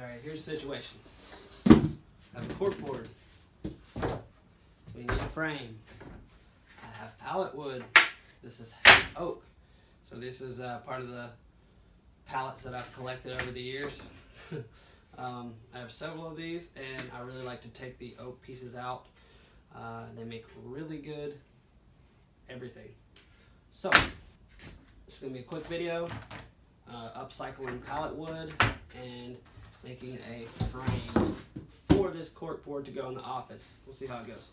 Alright, here's the situation. I have a cork board. We need a frame. I have pallet wood. This is oak. So this is part of the pallets that I've collected over the years. I have several of these, and I really like to take the oak pieces out. They make really good everything. So, it's going to be a quick video, upcycling pallet wood and making a frame for this cork board to go in the office. We'll see how it goes.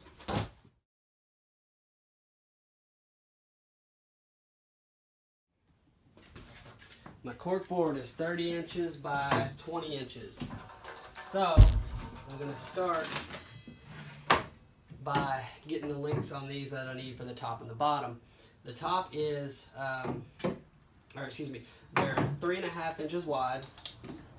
My cork board is 30 inches by 20 inches. So, I'm going to start by getting the lengths on these that I need for the top and the bottom. The top is, they're 3.5 inches wide,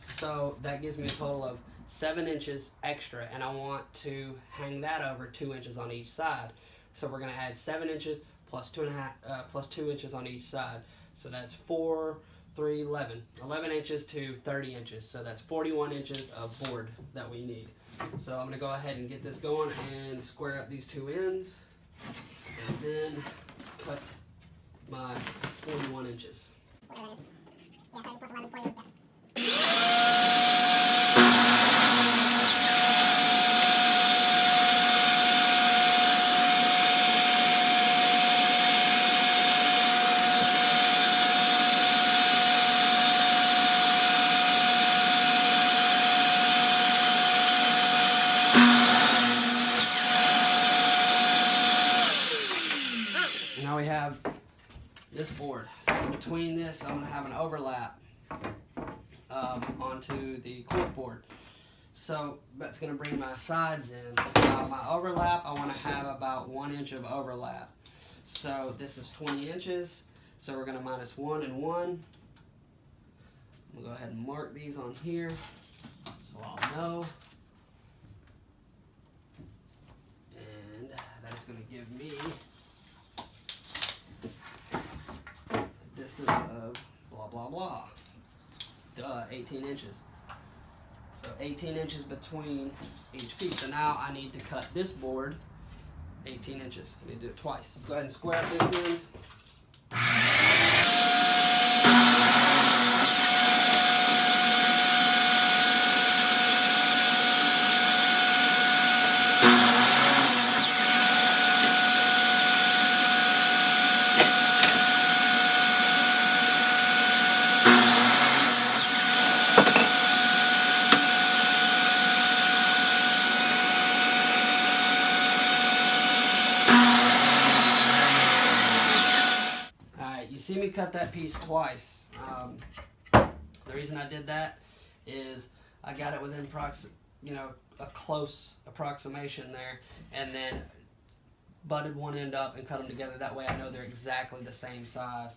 so that gives me a total of 7 inches extra, and I want to hang that over 2 inches on each side. So we're going to add 7 inches plus 2.5 plus 2 inches on each side. So that's 4, 3, 11 inches to 30 inches. So that's 41 inches of board that we need. So I'm going to go ahead and get this going and square up these two ends, and then cut my 41 inches. Now we have this board. So between this, I'm going to have an overlap onto the cork board. So that's going to bring my sides in. My overlap, I want to have about 1 inch of overlap. So this is 20 inches. So we're going to minus 1 and 1. I'm going to go ahead and mark these on here so I'll know. And that is going to give me distance of blah blah blah. 18 inches. So 18 inches between each piece. So now I need to cut this board 18 inches. I need to do it twice. Go ahead and square this in. See me cut that piece twice. The reason I did that is I got it within a close approximation there, and then butted one end up and cut them together. That way I know they're exactly the same size,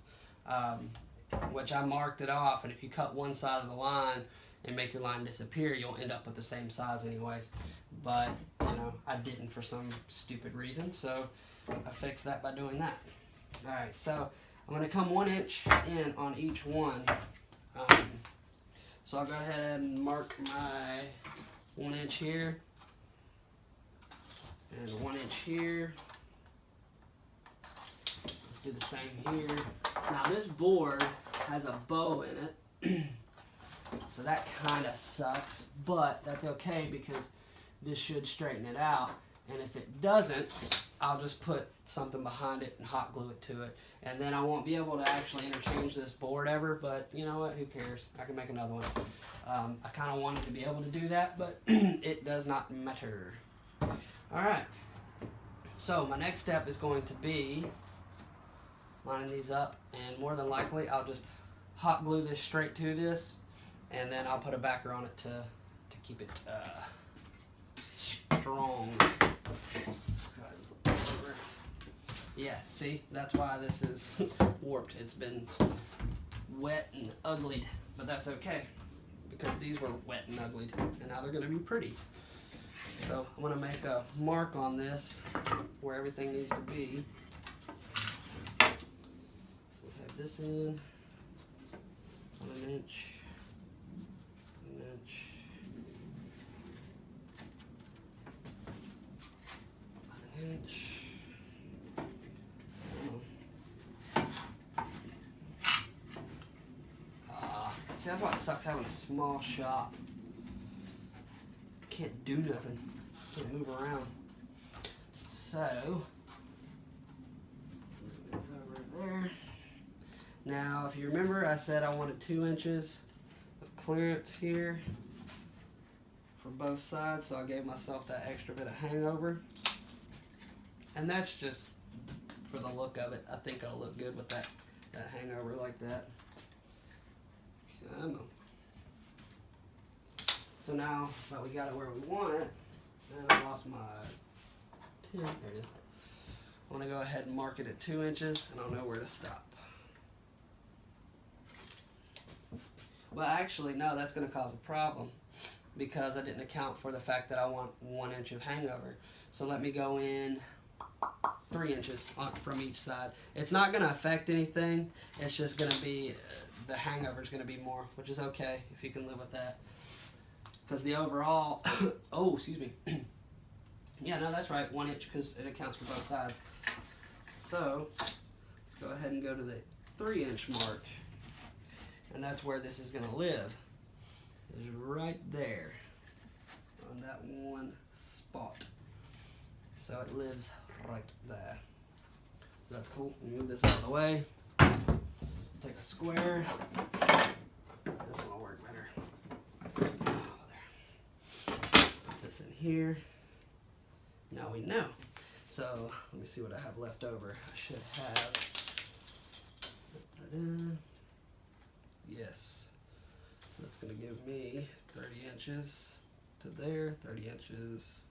which I marked it off. And if you cut one side of the line and make your line disappear, you'll end up with the same size anyways. But I didn't for some stupid reason, so I fixed that by doing that. All right, so I'm going to come 1 inch in on each one. So I'll go ahead and mark my 1 inch here and 1 inch here. Let's do the same here. Now this board has a bow in it, so that kind of sucks, but that's okay because this should straighten it out. And if it doesn't, I'll just put something behind it and hot glue it to it. And then I won't be able to actually interchange this board ever, but you know what, who cares? I can make another one. I kind of wanted to be able to do that, but it does not matter. Alright, so my next step is going to be lining these up, and more than likely I'll just hot glue this straight to this, and then I'll put a backer on it to keep it strong. Yeah, see, that's why this is warped. It's been wet and uglied, but that's okay because these were wet and uglied, and now they're going to be pretty. So I'm going to make a mark on this where everything needs to be. So we'll type this in 1 inch, 1 inch, See, that's why it sucks having a small shop. Can't do nothing. Can't move around. So, move this over there. Now, if you remember, I said I wanted 2 inches of clearance here for both sides, so I gave myself that extra bit of hangover. And that's just for the look of it. I think it'll look good with that hangover like that. Come on. So now that we got it where we want it, and I lost my pin, there it is. I want to go ahead and mark it at 2 inches, and I'll know where to stop. Well, actually, no, that's going to cause a problem because I didn't account for the fact that I want 1 inch of hangover. So let me go in 3 inches from each side. It's not going to affect anything. It's just going to be, the hangover is going to be more, which is okay if you can live with that. Because the overall, oh, excuse me. Yeah, no, that's right, 1 inch because it accounts for both sides. So let's go ahead and go to the 3 inch mark. And that's where this is going to live, is right there on that one spot. So it lives right there. So that's cool. Move this out of the way. Take a square. This one will work better. Oh, there. Put this in here. Now we know. So let me see what I have left over. I should have. Yes. So that's going to give me 30 inches to there, 30 inches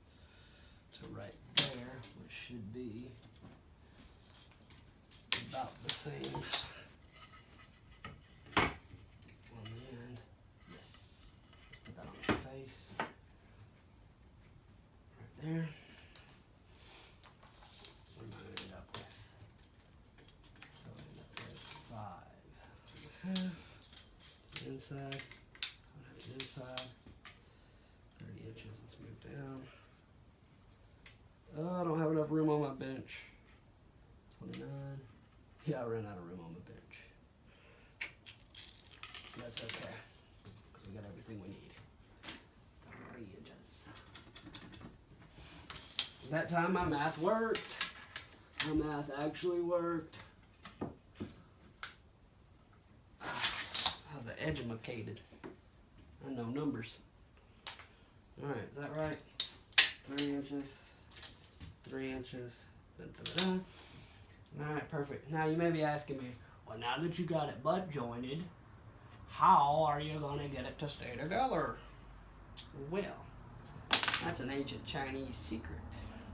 to right there, which should be about the same on the end. Yes. Let's put that on the face. Right there. What am I going to end up with? So I end up with 5.5. Inside, the inside, 30 inches, let's move down. Oh, I don't have enough room on my bench. 29, yeah, I ran out of room on the bench. That's okay, because we got everything we need. 3 inches. That time my math worked. My math actually worked. Educated. I know numbers. Alright, is that right? 3 inches. 3 inches. Alright, perfect. Now you may be asking me, well, now that you got it butt jointed, how are you going to get it to stay together? Well, that's an ancient Chinese secret.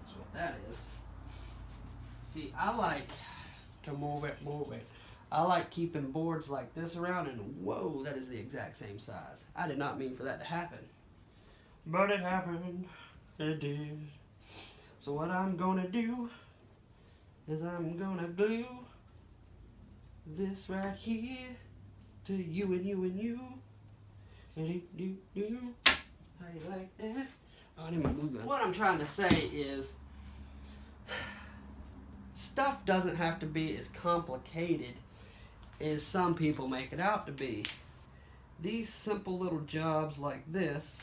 That's what that is. See, I like to move it. I like keeping boards like this around, and whoa, that is the exact same size. I did not mean for that to happen. But it happened. It did. So what I'm going to do is I'm going to glue this right here to you and you and you. How do you like that? Oh, I need my glue gun. What I'm trying to say is stuff doesn't have to be as complicated as some people make it out to be. These simple little jobs like this,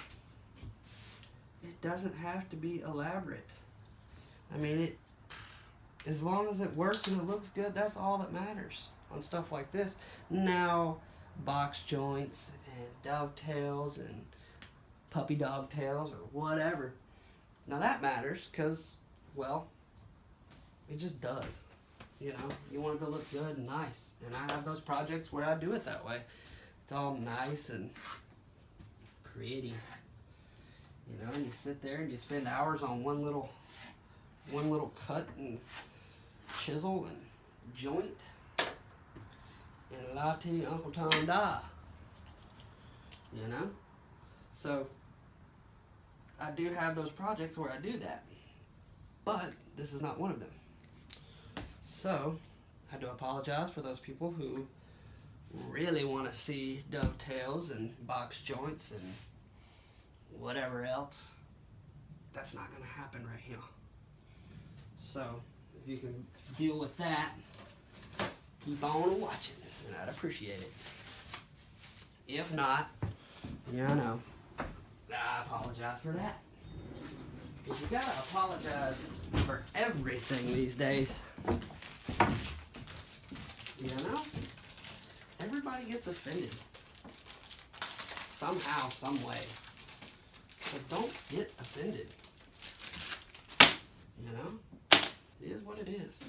it doesn't have to be elaborate. I mean, as long as it works and it looks good, that's all that matters on stuff like this. Now, box joints and dovetails and puppy dog tails or whatever. Now that matters because, well, it just does. You know, you want it to look good and nice. And I have those projects where I do it that way. It's all nice and pretty. You know, and you sit there and you spend hours on one little cut and chisel and joint. And latte Uncle Tom da. You know? So, I do have those projects where I do that. But this is not one of them. So, I do apologize for those people who really want to see dovetails and box joints and whatever else. That's not going to happen right here. So, if you can deal with that, keep on watching, and I'd appreciate it. If not, yeah, I know. I apologize for that. Because you gotta apologize for everything these days. You know? Everybody gets offended. Somehow, some way. So don't get offended. You know? It is what it is.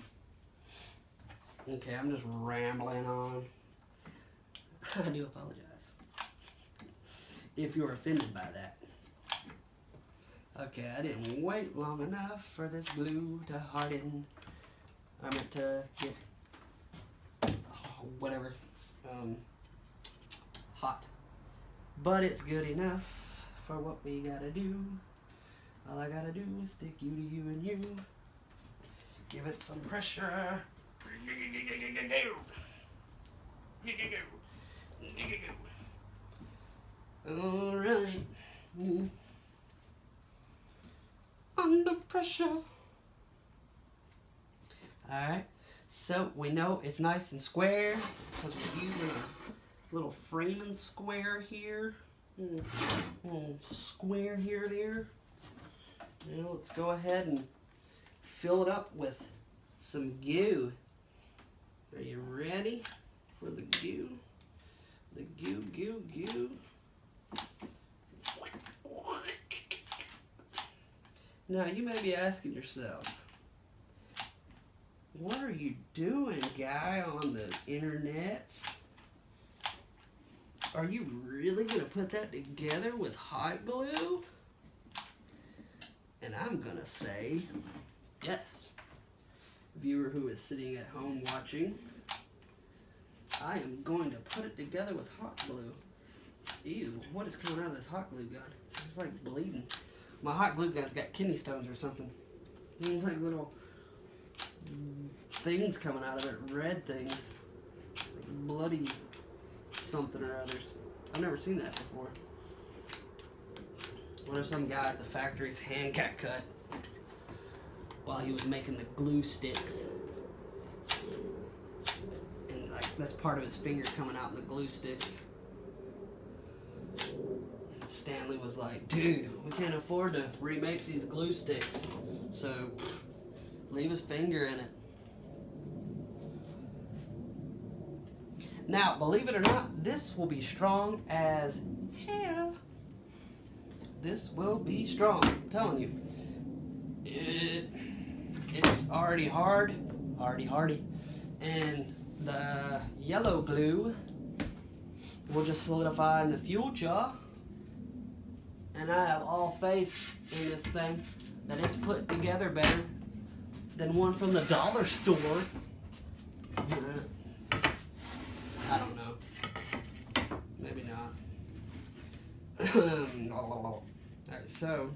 Okay, I'm just rambling on. I do apologize if you're offended by that. Okay, I didn't wait long enough for this glue to harden. I meant to get whatever hot, but it's good enough for what we gotta do. All I gotta do is stick you to you and you. Give it some pressure. All right. Under pressure. All right. So we know it's nice and square because we're using a little framing square here. Little square here, there. Now let's go ahead and fill it up with some goo. Are you ready for the goo? The goo, goo, goo. Now you may be asking yourself, what are you doing, guy on the internet? Are you really going to put that together with hot glue? And I'm going to say, yes. Viewer who is sitting at home watching, I am going to put it together with hot glue. Ew, what is coming out of this hot glue gun? It's like bleeding. My hot glue gun's got kidney stones or something. There's like little things coming out of it, red things. Like bloody something or others. I've never seen that before. What if some guy at the factory's hand got cut while he was making the glue sticks? And like that's part of his finger coming out in the glue sticks. Stanley was like, dude, we can't afford to remake these glue sticks, so leave his finger in it. Now, believe it or not, this will be strong as hell. This will be strong, I'm telling you. It's already hard, hardy, and the yellow glue will just solidify in the future. And I have all faith in this thing that it's put together better than one from the dollar store. I don't know. Maybe not. Alright, so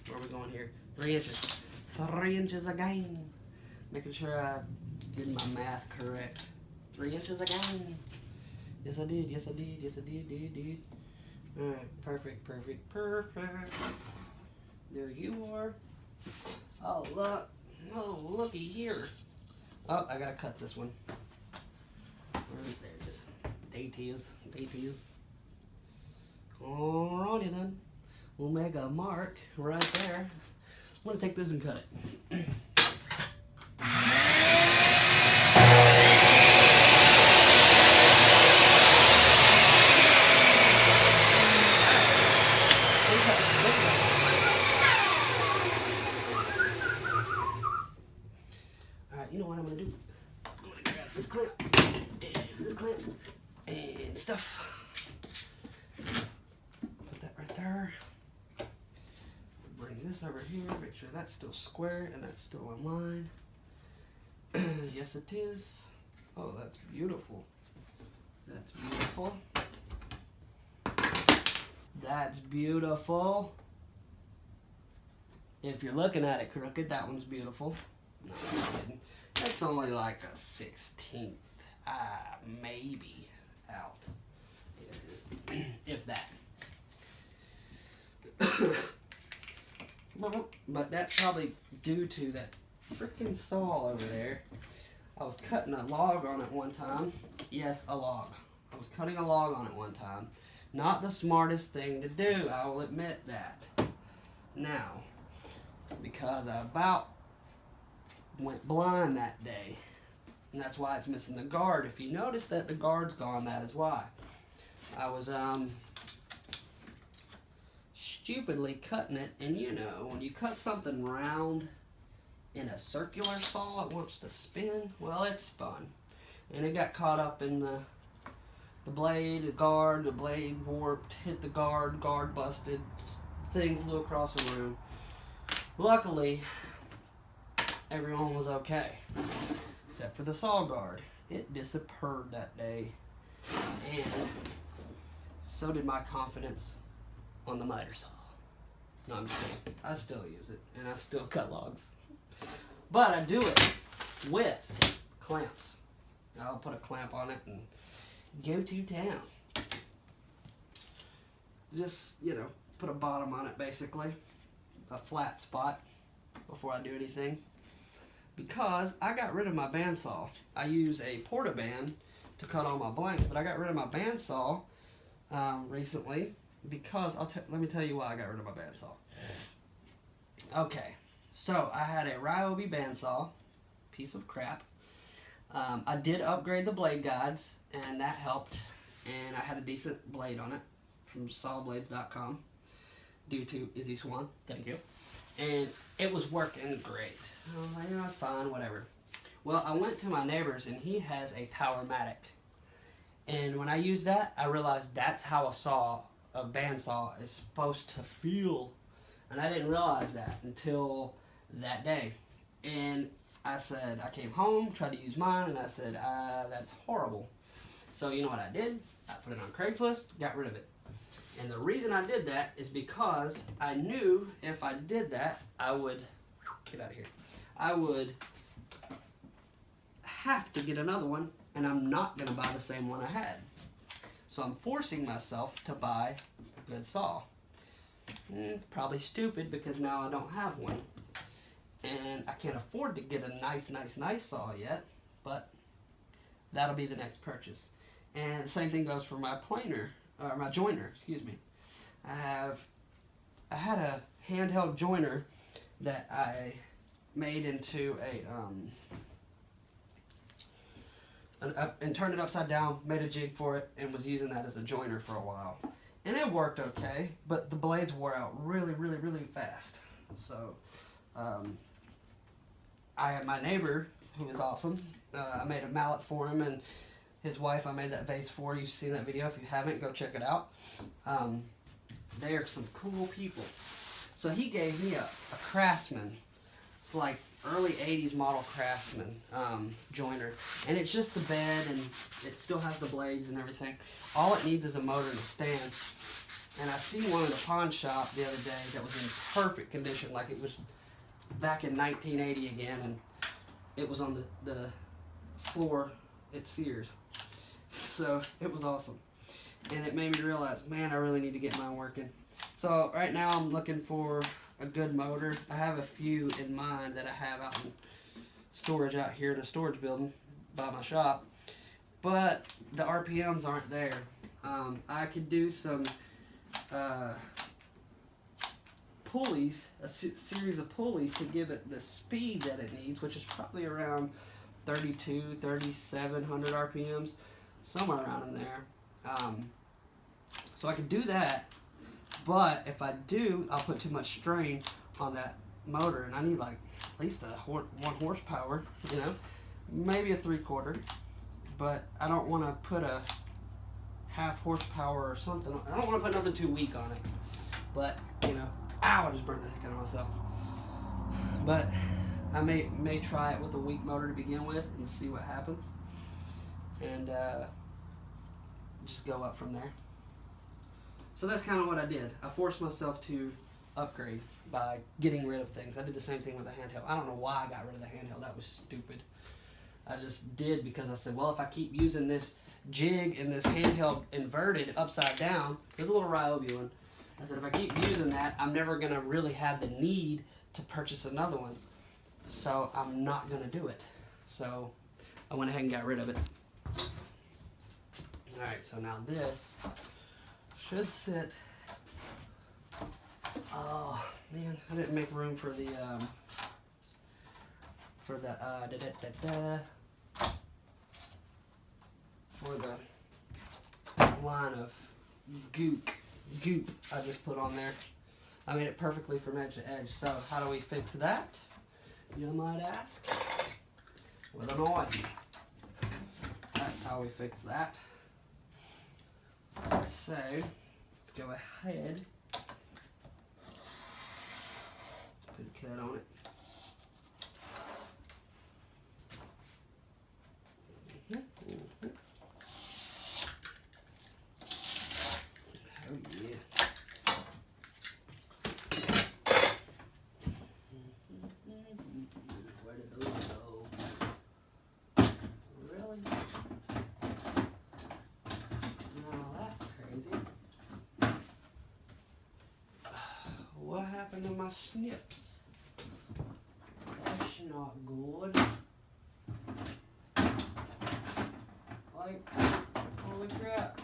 where are we going here? 3 inches. 3 inches again. Making sure I did my math correct. 3 inches again. Yes, I did. Yes, I did. Yes, I did. Alright, perfect. There you are. Oh, look. Oh, looky here. Oh, I gotta cut this one. There it is. Date is. Alrighty then. We'll make a mark right there. I'm gonna take this and cut it. You know what I'm going to do? I'm going to grab this clamp and stuff. Put that right there. Bring this over here. Make sure that's still square and that's still in line. Yes, it is. Oh, that's beautiful. That's beautiful. That's beautiful. If you're looking at it crooked, that one's beautiful. No, I'm just kidding. It's only like a 16th, maybe out. There it is. If that. But that's probably due to that freaking saw over there. I was cutting a log on it one time. Yes, a log. I was cutting a log on it one time. Not the smartest thing to do, I will admit that. Now, because I about went blind that day, and that's why it's missing the guard. If you notice that the guard's gone, that is why. I was stupidly cutting it, and you know, when you cut something round in a circular saw, it wants to spin. Well, it spun, and it got caught up in the blade, the guard. The blade warped, hit the guard busted, thing flew across the room. Luckily, everyone was okay, except for the saw guard. It disappeared that day, and so did my confidence on the miter saw. No, I'm just kidding. I still use it, and I still cut logs. But I do it with clamps. I'll put a clamp on it and go to town. Just, you know, put a bottom on it, basically. A flat spot before I do anything. Because I got rid of my bandsaw. I use a porta-band to cut all my blanks, but I got rid of my bandsaw recently because let me tell you why I got rid of my bandsaw. Okay, so I had a Ryobi bandsaw, piece of crap. I did upgrade the blade guides, and that helped, and I had a decent blade on it from sawblades.com due to Izzy Swan. Thank you. And it was working great. I was like, you know, it's fine, whatever. Well, I went to my neighbor's, and he has a Powermatic. And when I used that, I realized that's how a bandsaw is supposed to feel. And I didn't realize that until that day. And I came home, tried to use mine, and I said, that's horrible. So you know what I did? I put it on Craigslist, got rid of it. And the reason I did that is because I knew if I did that, I would, get out of here, I would have to get another one, and I'm not going to buy the same one I had. So I'm forcing myself to buy a good saw. Probably stupid because now I don't have one. And I can't afford to get a nice saw yet, but that'll be the next purchase. And the same thing goes for my planer, or my joiner, excuse me. I had a handheld joiner that I made into and turned it upside down, made a jig for it, and was using that as a joiner for a while. And it worked okay, but the blades wore out really fast. So I had my neighbor, who was awesome. I made a mallet for him, and his wife, I made that vase for. You've seen that video. If you haven't, go check it out. They are some cool people. So he gave me a Craftsman. It's like early 80s model Craftsman joiner. And it's just the bed, and it still has the blades and everything. All it needs is a motor and a stand. And I seen one in the pawn shop the other day that was in perfect condition, like it was back in 1980 again, and it was on the floor at Sears. So it was awesome. And it made me realize, man, I really need to get mine working. So right now I'm looking for a good motor. I have a few in mind that I have out in storage out here in a storage building by my shop. But the RPMs aren't there. I could do some pulleys, a series of pulleys to give it the speed that it needs, which is probably around 3,700 RPMs, somewhere around in there. So I could do that, but if I do, I'll put too much strain on that motor, and I need like at least 1 horsepower, you know, maybe a 3/4, but I don't want to put a half horsepower or something. I don't want to put nothing too weak on it, but you know, ow, I just burnt the heck out of myself. But I may try it with a weak motor to begin with and see what happens, and just go up from there. So that's kind of what I did. I forced myself to upgrade by getting rid of things. I did the same thing with the handheld. I don't know why I got rid of the handheld. That was stupid. I just did because I said, well, if I keep using this jig and this handheld inverted upside down, there's a little Ryobi one. I said, if I keep using that, I'm never going to really have the need to purchase another one. So I'm not going to do it. So I went ahead and got rid of it. Alright, so now this should sit. Oh man, I didn't make room for the for the line of goop I just put on there. I made it perfectly from edge to edge. So how do we fix that, you might ask? With a knife. That's how we fix that. So let's go ahead, put a cut on it. Oh yeah. Where did those go? Really? No, that's crazy. What happened to my snips? That's not good. Like, holy crap.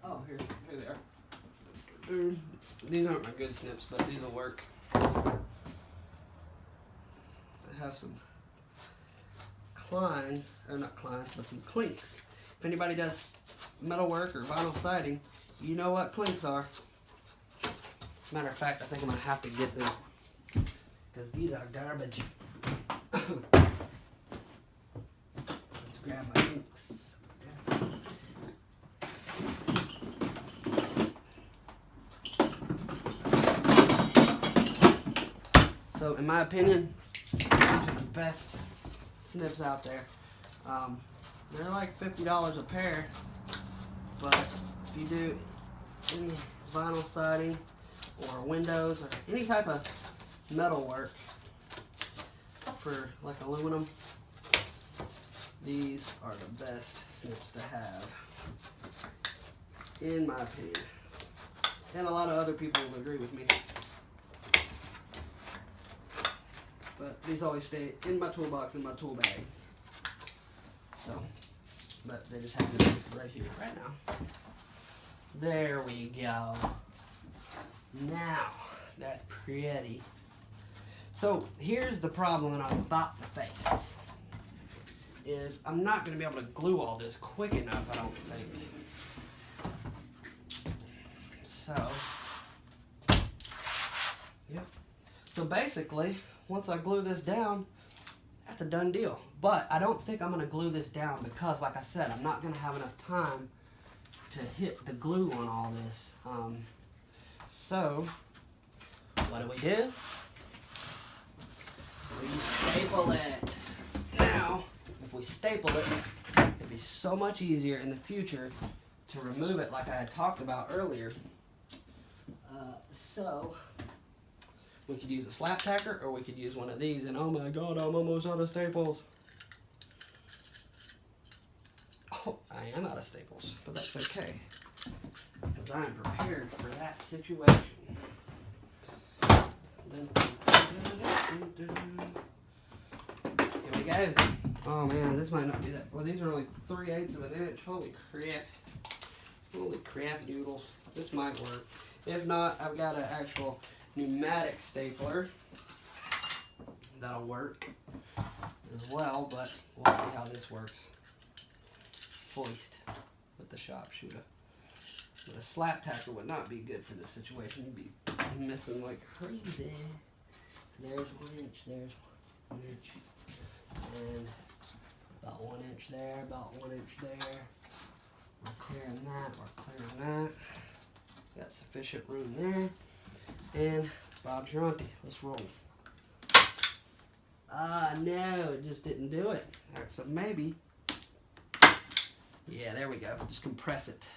Oh, here they are. These aren't my good snips, but these will work. I have some Kleins, or not Kleins, but some clinks. If anybody does metal work or vinyl siding, you know what clinks are. Matter of fact, I think I'm going to have to get them, because these are garbage. Let's grab my inks. So in my opinion, these are the best snips out there. They're like $50 a pair, but if you do any vinyl siding or windows or any type of metal work for like aluminum, these are the best snips to have, in my opinion. And a lot of other people will agree with me. But these always stay in my toolbox, in my tool bag. So, but they just happen to be right here, right now. There we go. Now, that's pretty. So, here's the problem that I'm about to face. Is I'm not going to be able to glue all this quick enough, I don't think. So, yep. So basically, once I glue this down, that's a done deal. But I don't think I'm going to glue this down because, like I said, I'm not going to have enough time to hit the glue on all this. So, what do? We staple it. Now, if we staple it, it'd be so much easier in the future to remove it like I had talked about earlier. So, we could use a slap tacker, or we could use one of these, and oh my god, I'm almost out of staples. Oh, I am out of staples, but that's okay, because I am prepared for that situation. Here we go. Oh man, this might not be that. Well, these are only 3/8 of an inch. Holy crap. Holy crap noodles. This might work. If not, I've got an actual pneumatic stapler that'll work as well, but we'll see how this works. Foist with the sharpshooter. But a slap tacker would not be good for this situation. You'd be missing like crazy. So there's 1 inch, there's 1 inch, and about 1 inch there, about 1 inch there. We're clearing that, we're clearing that. Got sufficient room there. And Bob's your auntie. Let's roll. No, it just didn't do it. Alright, so maybe. Yeah, there we go. Just compress it.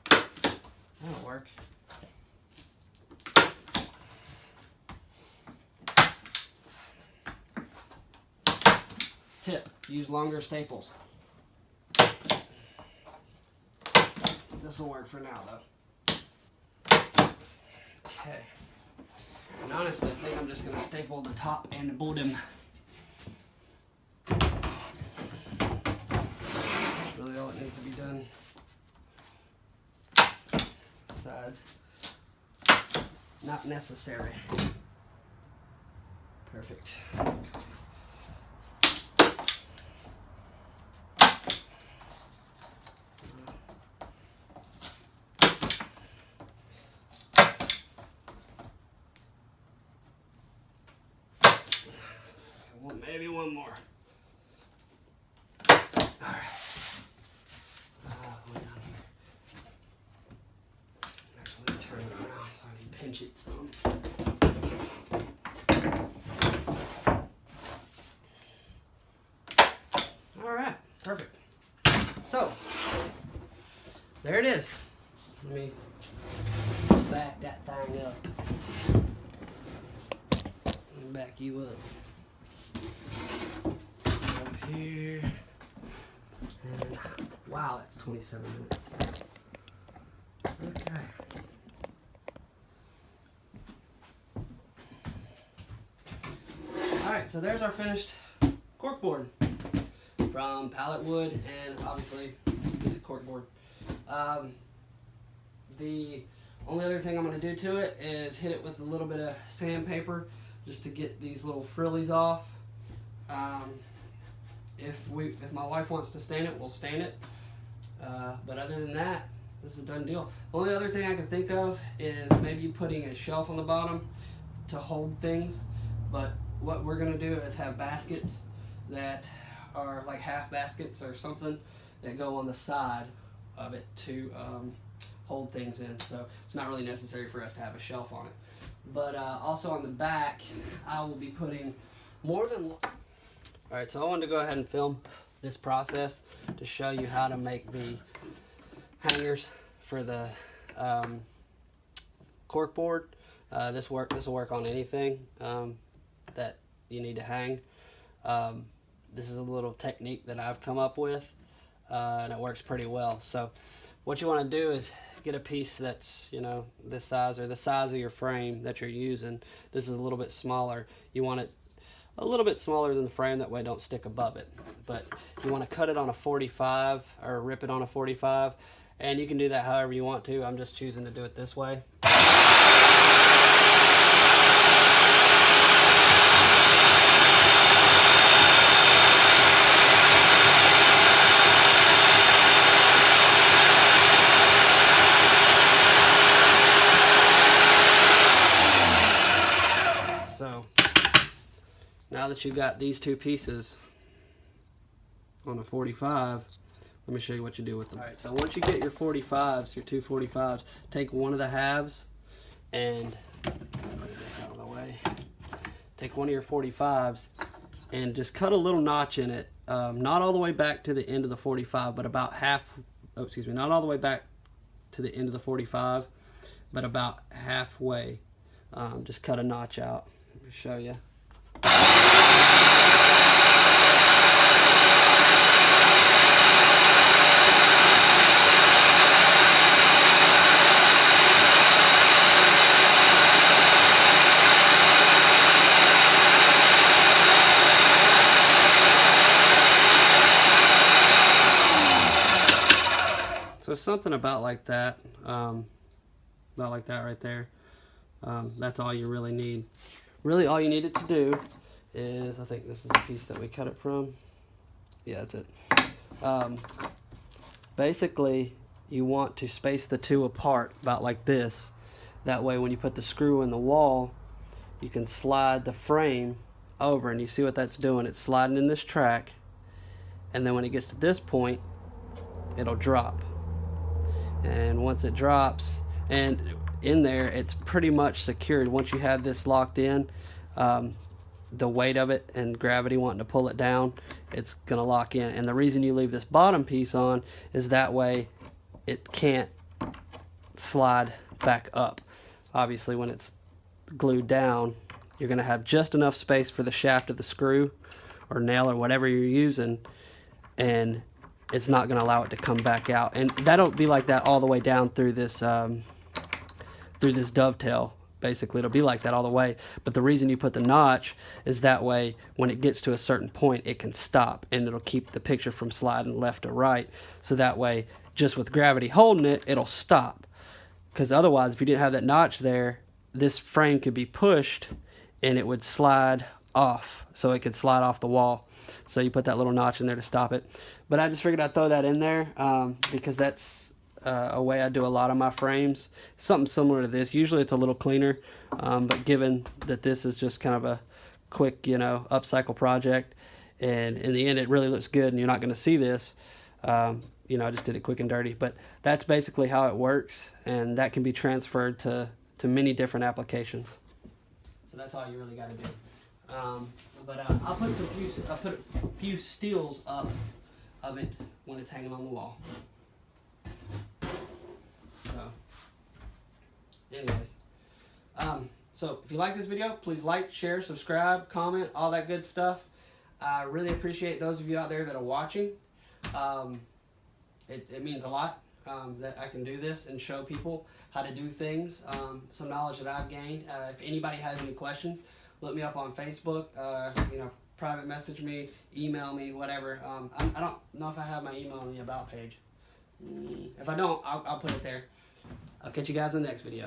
That'll work. Tip, use longer staples. This will work for now, though. Okay. And honestly, I think I'm just going to staple the top and the bottom. That's really all that needs to be done. not necessary. Perfect. Maybe one more. All right. Way down here. Actually, turn it around so I can pinch it some. All right, perfect. So, there it is. Let me back that thing up. Let me back you up. Up here. And wow, that's 27 minutes. Okay. Alright, so there's our finished cork board from pallet wood and obviously it's a cork board. The only other thing I'm going to do to it is hit it with a little bit of sandpaper just to get these little frillies off. If my wife wants to stain it, we'll stain it. But other than that, this is a done deal. The only other thing I can think of is maybe putting a shelf on the bottom to hold things. But what we're going to do is have baskets that are like half baskets or something that go on the side of it to hold things in. So it's not really necessary for us to have a shelf on it. But also on the back, I will be putting more than one. Alright, so I wanted to go ahead and film this process to show you how to make the hangers for the cork board. This will work on anything that you need to hang. This is a little technique that I've come up with, and it works pretty well. So what you want to do is get a piece that's, you know, this size or the size of your frame that you're using. This is a little bit smaller. You want it a little bit smaller than the frame, that way don't stick above it. But you want to cut it on a 45 or rip it on a 45, and you can do that however you want to. I'm just choosing to do it this way. Now that you've got these two pieces on a 45, let me show you what you do with them. Alright, so once you get your 45s, your two 45s, take one of the halves and move this out of the way. Take one of your 45s and just cut a little notch in it, not all the way back to the end of the 45, but about half, not all the way back to the end of the 45, but about halfway. Just cut a notch out. Let me show you. So something about like that, right there. That's all you really need. Really all you need it to do is, I think this is the piece that we cut it from. Yeah, that's it. Basically, you want to space the two apart about like this. That way when you put the screw in the wall, you can slide the frame over, and you see what that's doing. It's sliding in this track, and then when it gets to this point, it'll drop. And once it drops, and in there, it's pretty much secured. Once you have this locked in, the weight of it and gravity wanting to pull it down, it's gonna lock in. And the reason you leave this bottom piece on is that way it can't slide back up. Obviously when it's glued down, you're gonna have just enough space for the shaft of the screw or nail or whatever you're using, and it's not gonna allow it to come back out. And that'll be like that all the way down through this dovetail. Basically it'll be like that all the way, but the reason you put the notch is that way when it gets to a certain point it can stop, and it'll keep the picture from sliding left or right. So that way, just with gravity holding it, it'll stop. Because otherwise, if you didn't have that notch there, this frame could be pushed and it would slide off, so it could slide off the wall. So you put that little notch in there to stop it. But I just figured I'd throw that in there because that's a way I do a lot of my frames. Something similar to this. Usually it's a little cleaner, but given that this is just kind of a quick, you know, upcycle project, and in the end it really looks good and you're not going to see this, you know, I just did it quick and dirty. But that's basically how it works, and that can be transferred to many different applications. So that's all you really got to do. But I'll put a few steels up of it when it's hanging on the wall. So, anyways, so if you like this video, please like, share, subscribe, comment, all that good stuff. I really appreciate those of you out there that are watching. It means a lot that I can do this and show people how to do things, some knowledge that I've gained. If anybody has any questions, look me up on Facebook, you know, private message me, email me, whatever. I don't know if I have my email on the About page. If I don't, I'll put it there. I'll catch you guys in the next video.